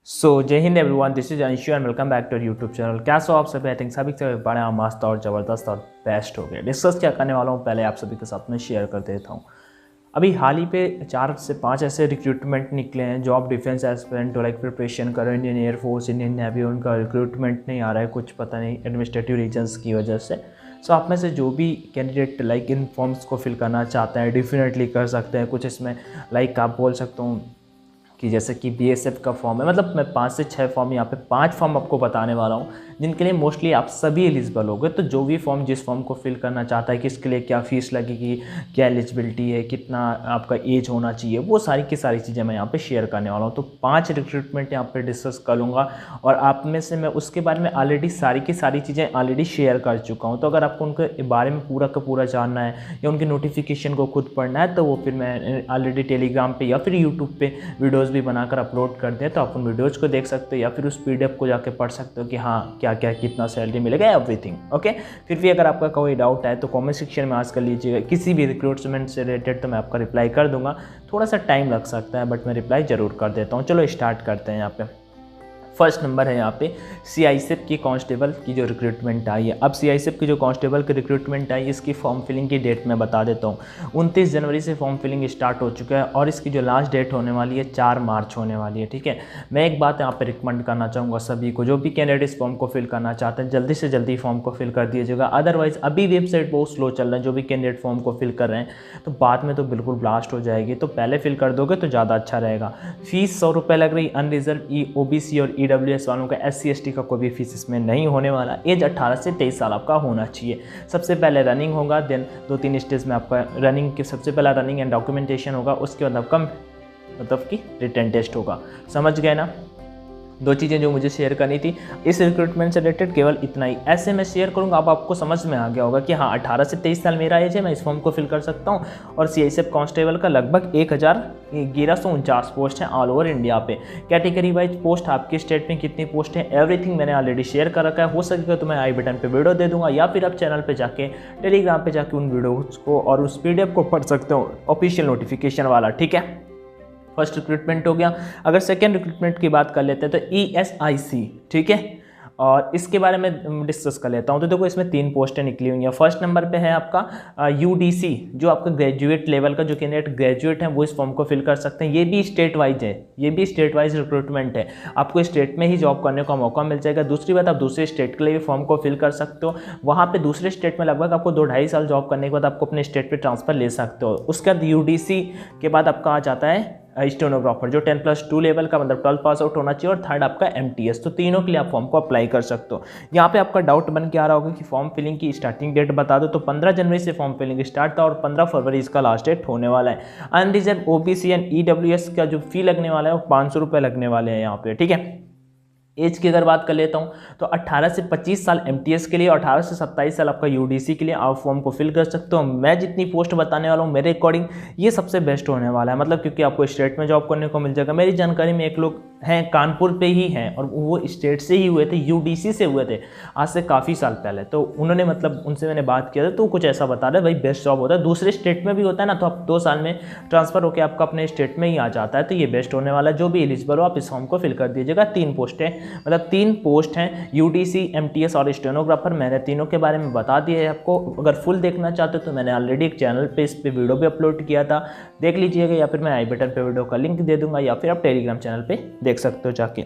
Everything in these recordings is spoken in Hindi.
जय हिंद everyone, this is Anshu and welcome back to YouTube channel. कैसे हो आप सभी? आई थिंक सभी से बड़े मस्त और ज़बरदस्त और बेस्ट हो गए। डिस्कस क्या करने वाला हूँ पहले आप सभी के साथ में शेयर कर देता हूँ। अभी हाल ही पे 4 से 5 ऐसे रिक्रूटमेंट निकले हैं जो आप डिफेंस एस्पिरेंट लाइक प्रिपरेशन करो, इंडियन एयरफोर्स, इंडियन नेवी, उनका रिक्रूटमेंट नहीं आ रहा है, कुछ पता नहीं एडमिनिस्ट्रेटिव रीजन्स की वजह से। सो आप में से जो भी कैंडिडेट लाइक इन फॉर्म्स को फिल करना चाहते हैं डेफिनेटली कर सकते हैं। कुछ इसमें लाइक आप बोल सकता हूँ कि जैसे कि बीएसएफ का फॉर्म है, मतलब मैं 5 से 6 फॉर्म, यहाँ पे 5 फॉर्म आपको बताने वाला हूँ जिनके लिए मोस्टली आप सभी एलिजिबल होगे। तो जो भी फॉर्म जिस फॉर्म को फिल करना चाहता है कि इसके लिए क्या फ़ीस लगेगी, क्या एलिजिबिलिटी है, कितना आपका एज होना चाहिए, वो सारी की सारी चीज़ें मैं यहाँ पे शेयर करने वाला हूँ। तो 5 रिक्रूटमेंट यहाँ पे डिस्कस करूँगा और आप में से मैं उसके बारे में ऑलरेडी सारी की सारी चीज़ें ऑलरेडी शेयर कर चुका हूँ। तो अगर आपको उनके बारे में पूरा का पूरा जानना है या उनकी नोटिफिकेशन को खुद पढ़ना है तो वो फिर मैं ऑलरेडी टेलीग्राम पे या फिर यूट्यूब पे वीडियोस भी बनाकर अपलोड कर दें, तो आप उन वीडियोज़ को देख सकते हो या फिर उस पीडीएफ को जाके पढ़ सकते हो कि हाँ क्या क्या कितना सैलरी मिलेगा, एवरीथिंग ओके। फिर भी अगर आपका कोई डाउट है तो कमेंट सेक्शन में आस्क कर लीजिएगा, किसी भी रिक्रूटमेंट से रिलेटेड, तो मैं आपका रिप्लाई कर दूंगा। थोड़ा सा टाइम लग सकता है बट मैं रिप्लाई ज़रूर कर देता हूँ। चलो स्टार्ट करते हैं। यहाँ पे फर्स्ट नंबर है यहाँ पे सीआईएसएफ की कांस्टेबल की जो रिक्रूटमेंट आई है। अब सीआईएसएफ की जो कांस्टेबल की रिक्रूटमेंट आई है, इसकी फॉर्म फिलिंग की डेट मैं बता देता हूँ। 29 जनवरी से फॉर्म फिलिंग स्टार्ट हो चुका है और इसकी जो लास्ट डेट होने वाली है 4 मार्च होने वाली है। ठीक है, मैं एक बात यहाँ पे रिकमेंड करना चाहूँगा सभी को, जो भी कैंडिडेट इस फॉर्म को फिल करना चाहते हैं जल्दी से जल्दी फॉर्म को फिल कर दीजिएगा। अदरवाइज अभी वेबसाइट बहुत स्लो चल रहा है, जो भी कैंडिडेट फॉर्म को फिल कर रहे हैं तो बाद में तो बिल्कुल ब्लास्ट हो जाएगी। तो पहले फिल कर दोगे तो ज़्यादा अच्छा रहेगा। फीस 100 रुपये लग रही। अनरिजर्व ओबीसी और ईडब्ल्यूएस वालों का, SC/ST का कोई भी फीस इसमें नहीं होने वाला। एज 18 से 23 साल आपका होना चाहिए। सबसे पहले रनिंग होगा, देन 2-3 स्टेज में आपका रनिंग के सबसे पहला रनिंग एंड डॉक्यूमेंटेशन होगा, उसके बाद आपका मतलब कि रिटन टेस्ट होगा। समझ गए ना? 2 चीज़ें जो मुझे शेयर करनी थी इस रिक्रूटमेंट से रिलेटेड, केवल इतना ही। ऐसे मैं शेयर करूंगा, अब आपको समझ में आ गया होगा कि हाँ 18 से 23 साल मेरा एज है, मैं इस फॉर्म को फिल कर सकता हूँ। और सीआईएसएफ कांस्टेबल का लगभग 1149 पोस्ट हैं ऑल ओवर इंडिया पे। कैटेगरी वाइज पोस्ट, आपके स्टेट में कितनी पोस्ट है, एवरीथिंग मैंने ऑलरेडी शेयर कर रखा है। हो सकेगा तो मैं आई बटन पर वीडियो दे दूंगा या फिर आप चैनल पर जाके टेलीग्राम पर जाके उन वीडियोज़ को और उस PDF को पढ़ सकते हो, ऑफिशियल नोटिफिकेशन वाला। ठीक है, फर्स्ट रिक्रूटमेंट हो गया। अगर सेकेंड रिक्रूटमेंट की बात कर लेते हैं तो ESIC, ठीक है, और इसके बारे में डिस्कस कर लेता हूँ। तो देखो इसमें 3 पोस्टें निकली हुई हैं। फर्स्ट नंबर पे है आपका UDC, जो आपका ग्रेजुएट लेवल का जो कैंडिडेट ग्रेजुएट है वो इस फॉर्म को फिल कर सकते हैं। ये भी स्टेट वाइज है, ये भी स्टेट वाइज रिक्रूटमेंट है। आपको स्टेट में ही जॉब करने का मौका मिल जाएगा। दूसरी बात, आप दूसरे स्टेट के लिए भी फॉर्म को फिल कर सकते हो। वहाँ पे दूसरे स्टेट में लगभग आपको 2-2.5 साल जॉब करने के बाद आपको अपने स्टेट पर ट्रांसफर ले सकते हो। उसके बाद UDC के बाद आपका आ जाता है स्टेनोग्राफर, जो 10+2 लेवल का, मतलब 12 पास आउट होना चाहिए, और थर्ड आपका MTS। तो तीनों के लिए आप फॉर्म को अप्लाई कर सकते हो। यहाँ पे आपका डाउट बन के आ रहा होगा कि फॉर्म फिलिंग की स्टार्टिंग डेट बता दो। तो 15 जनवरी से फॉर्म फिलिंग स्टार्ट था और 15 फरवरी इसका लास्ट डेट होने वाला है। अनरिजर्व OBC एंड EWS का जो फी लगने वाला है वो 500 रुपये लगने वाले हैं यहाँ पे। ठीक है, एज की अगर बात कर लेता हूँ तो 18 से 25 साल MTS के लिए और 18 से 27 साल आपका UDC के लिए आप फॉर्म को फिल कर सकते हो। मैं जितनी पोस्ट बताने वाला हूँ मेरे अकॉर्डिंग ये सबसे बेस्ट होने वाला है, मतलब क्योंकि आपको स्टेट में जॉब करने को मिल जाएगा। मेरी जानकारी में एक लोग हैं कानपुर पे ही हैं और वो स्टेट से ही हुए थे, UDC से हुए थे आज से काफ़ी साल पहले। तो उन्होंने, मतलब उनसे मैंने बात किया था तो कुछ ऐसा बता रहे भाई बेस्ट जॉब होता है। दूसरे स्टेट में भी होता है ना, तो आप 2 साल में ट्रांसफ़र होकर आपका अपने स्टेट में ही आ जाता है। तो ये बेस्ट होने वाला है। जो भी एलिजिबल हो आप इस फॉर्म को फिल कर दीजिएगा। 3 पोस्टें, मतलब 3 पोस्ट हैं, UDC, MTS और स्टेनोग्राफर। मैंने तीनों के बारे में बता दिया है आपको। अगर फुल देखना चाहते हो तो मैंने ऑलरेडी एक चैनल पे इस पे वीडियो भी अपलोड किया था, देख लीजिएगा, या फिर मैं आई बटन पे वीडियो का लिंक दे दूंगा या फिर आप टेलीग्राम चैनल पे देख सकते हो जाके।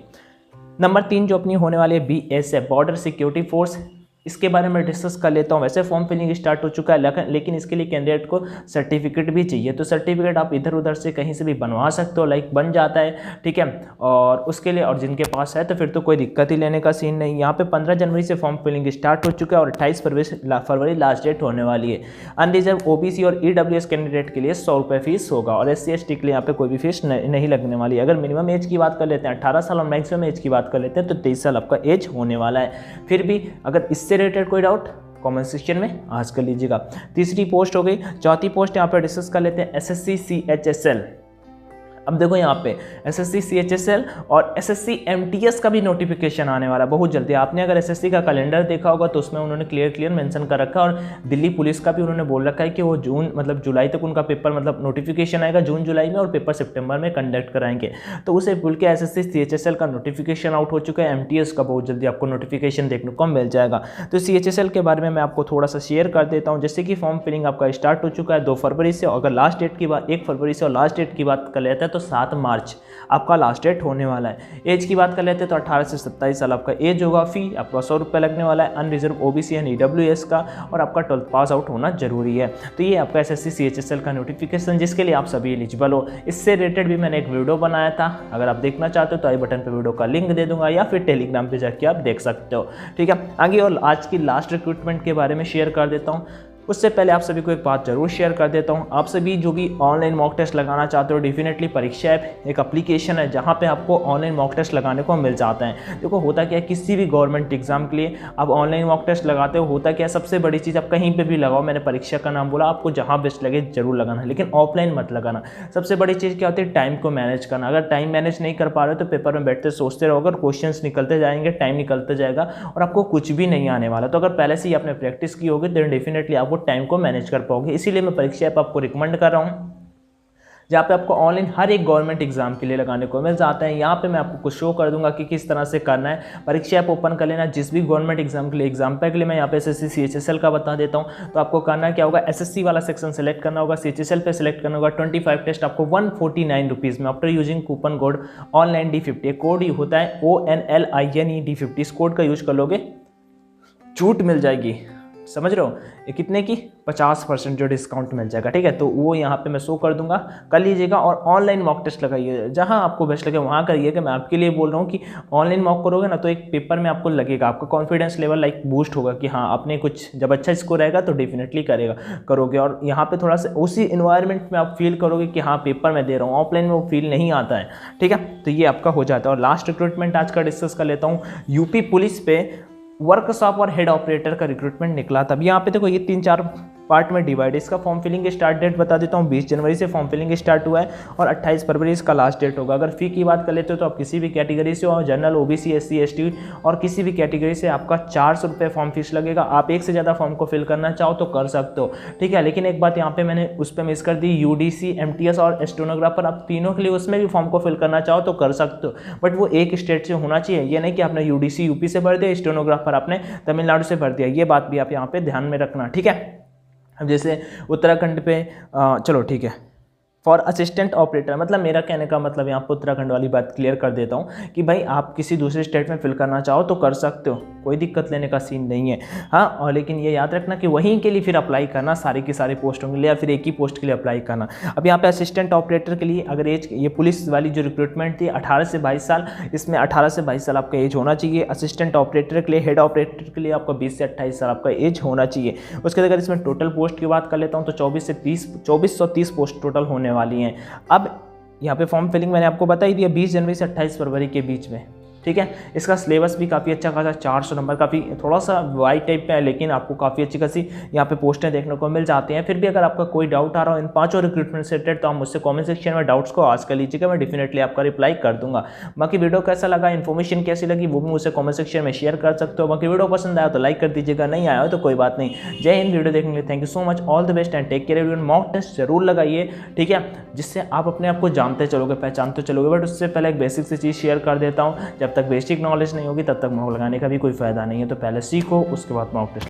नंबर 3 जो अपनी होने वाली है BSF, बॉर्डर सिक्योरिटी फोर्स, इसके बारे में डिस्कस कर लेता हूँ। वैसे फॉर्म फिलिंग स्टार्ट हो चुका है लेकिन इसके लिए कैंडिडेट को सर्टिफिकेट भी चाहिए। तो सर्टिफिकेट आप इधर उधर से कहीं से भी बनवा सकते हो, लाइक बन जाता है। ठीक है, और उसके लिए, और जिनके पास है तो फिर तो कोई दिक्कत ही लेने का सीन नहीं। यहाँ पे 15 जनवरी से फॉर्म फिलिंग स्टार्ट हो चुका है और 28 फरवरी लास्ट डेट होने वाली है। अनरिजर्व OBC और EWS कैंडिडेट के लिए 100 रुपये फीस होगा और SC/ST के लिए यहाँ पे कोई भी फीस नहीं लगने वाली। अगर मिनिमम एज की बात कर लेते हैं 18 साल और मैक्सिमम एज की बात कर लेते हैं तो 23 साल आपका एज होने वाला है। फिर भी अगर इससे रिलेटेड कोई डाउट कमेंट सेक्शन में आज कर लीजिएगा। तीसरी पोस्ट हो गई। चौथी पोस्ट यहाँ पर डिस्कस कर लेते हैं SSC CHSL। अब देखो यहाँ पे एसएससी सीएचएसएल और एसएससी एमटीएस का भी नोटिफिकेशन आने वाला है बहुत जल्दी। आपने अगर एसएससी का कैलेंडर देखा होगा तो उसमें उन्होंने क्लियर मेंशन कर रखा है, और दिल्ली पुलिस का भी उन्होंने बोल रखा है कि वो जून मतलब जुलाई तक उनका पेपर मतलब नोटिफिकेशन आएगा जून जुलाई में, और पेपर सितंबर में कंडक्ट कराएंगे। तो उसे बोल के एसएससी सीएचएसएल का नोटिफिकेशन आउट हो चुका है, एमटीएस का बहुत जल्दी आपको नोटिफिकेशन देखने को मिल जाएगा। तो सीएचएसएल के बारे में मैं आपको थोड़ा सा शेयर कर देता हूँ। जैसे कि फॉर्म फिलिंग आपका स्टार्ट हो चुका है 2 फरवरी से, अगर लास्ट डेट की बात 1 फरवरी से और लास्ट डेट की बात कर लेते हैं तो 7 मार्च आपका लास्ट डेट होने वाला है। एज की बात कर लेते हैं तो 18 से 27 साल आपका एज होगा। फी आपका 100 रुपये लगने वाला है, अनरिजर्व ओबीसी एंड ईडब्ल्यूएस का, और आपका 12th पास आउट होना जरूरी है। तो ये आपका एसएससी सीएचएसएल का नोटिफिकेशन जिसके लिए आप सभी एलिजिबल हो। इससे रिलेटेड भी मैंने एक वीडियो बनाया था, अगर आप देखना चाहते हो तो आई बटन पर वीडियो का लिंक दे दूंगा, या फिर टेलीग्राम पे जाके आप देख सकते हो। ठीक है, आगे और आज की लास्ट रिक्रूटमेंट के बारे में शेयर कर देता हूँ। उससे पहले आप सभी को एक बात जरूर शेयर कर देता हूँ। आप सभी जो भी ऑनलाइन मॉक टेस्ट लगाना चाहते हो, डेफिनेटली परीक्षा ऐप एक एप्लीकेशन है जहाँ पे आपको ऑनलाइन मॉक टेस्ट लगाने को मिल जाता है। देखो होता क्या है, किसी भी गवर्नमेंट एग्जाम के लिए आप ऑनलाइन मॉक टेस्ट लगाते हो, होता क्या है सबसे बड़ी चीज़ आप कहीं पर भी लगाओ, मैंने परीक्षा का नाम बोला, आपको जहाँ बेस्ट लगे जरूर लगाना, लेकिन ऑफलाइन मत लगाना। सबसे बड़ी चीज़ क्या होती है, टाइम को मैनेज करना। अगर टाइम मैनेज नहीं कर पा रहे हो तो पेपर में बैठते सोचते रहोगे, क्वेश्चन निकलते जाएंगे, टाइम निकलते जाएगा और आपको कुछ भी नहीं आने वाला। तो अगर पहले से ही आपने प्रैक्टिस की होगी तो डेफिनेटली आप वो टाइम को मैनेज कर पाओगे। इसीलिए मैं परीक्षा ऐप आपको रिकमेंड कर रहा हूं, जहाँ पे आपको ऑनलाइन हर एक गवर्नमेंट एग्जाम के लिए लगाने को मिल जाता है। यहाँ पे मैं आपको कुछ शो कर दूंगा कि किस तरह से करना है। परीक्षा ऐप ओपन कर लेना, जिस भी गवर्नमेंट एग्जाम के लिए एग्जाम पैक के लिए मैं यहाँ पे एसएससी सीएचएसएल का बता देता हूँ। तो आपको करना क्या होगा, एसएससी वाला सेक्शन सेलेक्ट करना होगा, सीएचएसएल पे सेलेक्ट करना होगा। 25 टेस्ट आपको 149 रुपीज़ में after using coupon code online D50, code होता है ONLINE D50। इस कोड का यूज कर लोगे छूट मिल जाएगी, समझ रहे हो, ये कितने की 50% जो डिस्काउंट मिल जाएगा। ठीक है, तो वो यहाँ पे मैं शो कर दूंगा, कर लीजिएगा। और ऑनलाइन मॉक टेस्ट लगाइए, जहाँ आपको बेस्ट लगे वहाँ करिएगा। मैं आपके लिए बोल रहा हूँ कि ऑनलाइन मॉक करोगे ना तो एक पेपर में आपको लगेगा, आपका कॉन्फिडेंस लेवल लाइक बूस्ट होगा कि हाँ आपने कुछ जब अच्छा स्कोर रहेगा तो डेफिनेटली करोगे। और यहाँ पे थोड़ा सा उसी इन्वायरमेंट में आप फील करोगे कि हाँ पेपर में दे रहा हूँ, ऑफलाइन में वो फील नहीं आता है। ठीक है, तो ये आपका हो जाता है। और लास्ट रिक्रूटमेंट आज का डिस्कस कर लेता हूँ। यूपी पुलिस पे वर्कशॉप और हेड ऑपरेटर का रिक्रूटमेंट निकला। तब यहाँ पे देखो ये 3-4 पार्ट में डिवाइड। इसका फॉर्म फिलिंग की स्टार्ट डेट बता देता हूँ, 20 जनवरी से फॉर्म फिलिंग स्टार्ट हुआ है और 28 फरवरी इसका लास्ट डेट होगा। अगर फी की बात कर लेते हो तो आप किसी भी कैटेगरी से हो, जनरल, ओबीसी, एससी, एसटी और किसी भी कैटेगरी से आपका 400 रुपये फॉर्म फीस लगेगा। आप एक से ज़्यादा फॉर्म को फिल करना चाहो तो कर सकते हो। ठीक है, लेकिन एक बात यहाँ पे मैंने उस पर मिस कर दी, यूडीसी, एमटीएस और स्टेनोग्राफर, आप तीनों के लिए उसमें भी फॉर्म को फिल करना चाहो तो कर सकते हो, बट वो एक स्टेट से होना चाहिए। ये नहीं कि आपने यूडीसी यूपी से भर दिया, स्टेनोग्राफर आपने तमिलनाडु से भर दिया। ये बात भी आप यहाँ पे ध्यान में रखना। ठीक है, अब जैसे उत्तराखंड पे चलो ठीक है, फॉर असिस्टेंट ऑपरेटर, मतलब मेरा कहने का मतलब यहाँ पर उत्तराखंड वाली बात क्लियर कर देता हूँ कि भाई आप किसी दूसरे स्टेट में फिल करना चाहो तो कर सकते हो, कोई दिक्कत लेने का सीन नहीं है। हाँ, और लेकिन ये याद रखना कि वहीं के लिए फिर अप्लाई करना, सारी की सारी पोस्टों के लिए, या फिर एक ही पोस्ट के लिए अप्लाई करना। अब यहाँ पे असिस्टेंट ऑपरेटर के लिए अगर एज, ये पुलिस वाली जो रिक्रूटमेंट थी 18 से 22 साल, इसमें 18 से 22 साल आपका एज होना चाहिए। असिस्टेंट ऑपरेटर के लिए, हेड ऑपरेटर के लिए आपका 20 से 28 साल आपका एज होना चाहिए। उसके बाद अगर इसमें टोटल पोस्ट की बात कर लेता हूँ तो 2430 पोस्ट टोटल होने वाली हैं। अब यहाँ पे फॉर्म फिलिंग मैंने आपको बता ही दिया 20 जनवरी से 28 फरवरी के बीच में। ठीक है, इसका सिलेबस भी काफ़ी अच्छा खासा, 400 नंबर, काफ़ी थोड़ा सा वाइड टाइप पे है, लेकिन आपको काफ़ी अच्छी खासी यहाँ पे पोस्टें देखने को मिल जाती हैं। फिर भी अगर आपका कोई डाउट आ रहा हो इन 5 रिक्रूटमेंट से रिलेटेड तो आप मुझसे कमेंट सेक्शन में डाउट्स को आस्क कर लीजिएगा, मैं डेफिनेटली आपका रिप्लाई कर दूंगा। बाकी वीडियो कैसा लगा, इन्फॉर्मेशन कैसी लगी, वो भी मुझसे कमेंट सेक्शन में शेयर कर सकते हो। बाकी वीडियो पसंद आया तो लाइक कर दीजिएगा, नहीं आया हो तो कोई बात नहीं। जय हिंद, वीडियो देखने के लिए thank you so much, all the best and take care everyone. Mock test जरूर लगाइए, ठीक है, जिससे आप अपने आप को जानते चलोगे, पहचानते चलोगे। बट उससे पहले एक बेसिक सी चीज़ शेयर कर देता हूँ, जब तक बेसिक नॉलेज नहीं होगी तब तक मॉक लगाने का भी कोई फायदा नहीं है। तो पहले सीखो, उसके बाद मॉक टेस्ट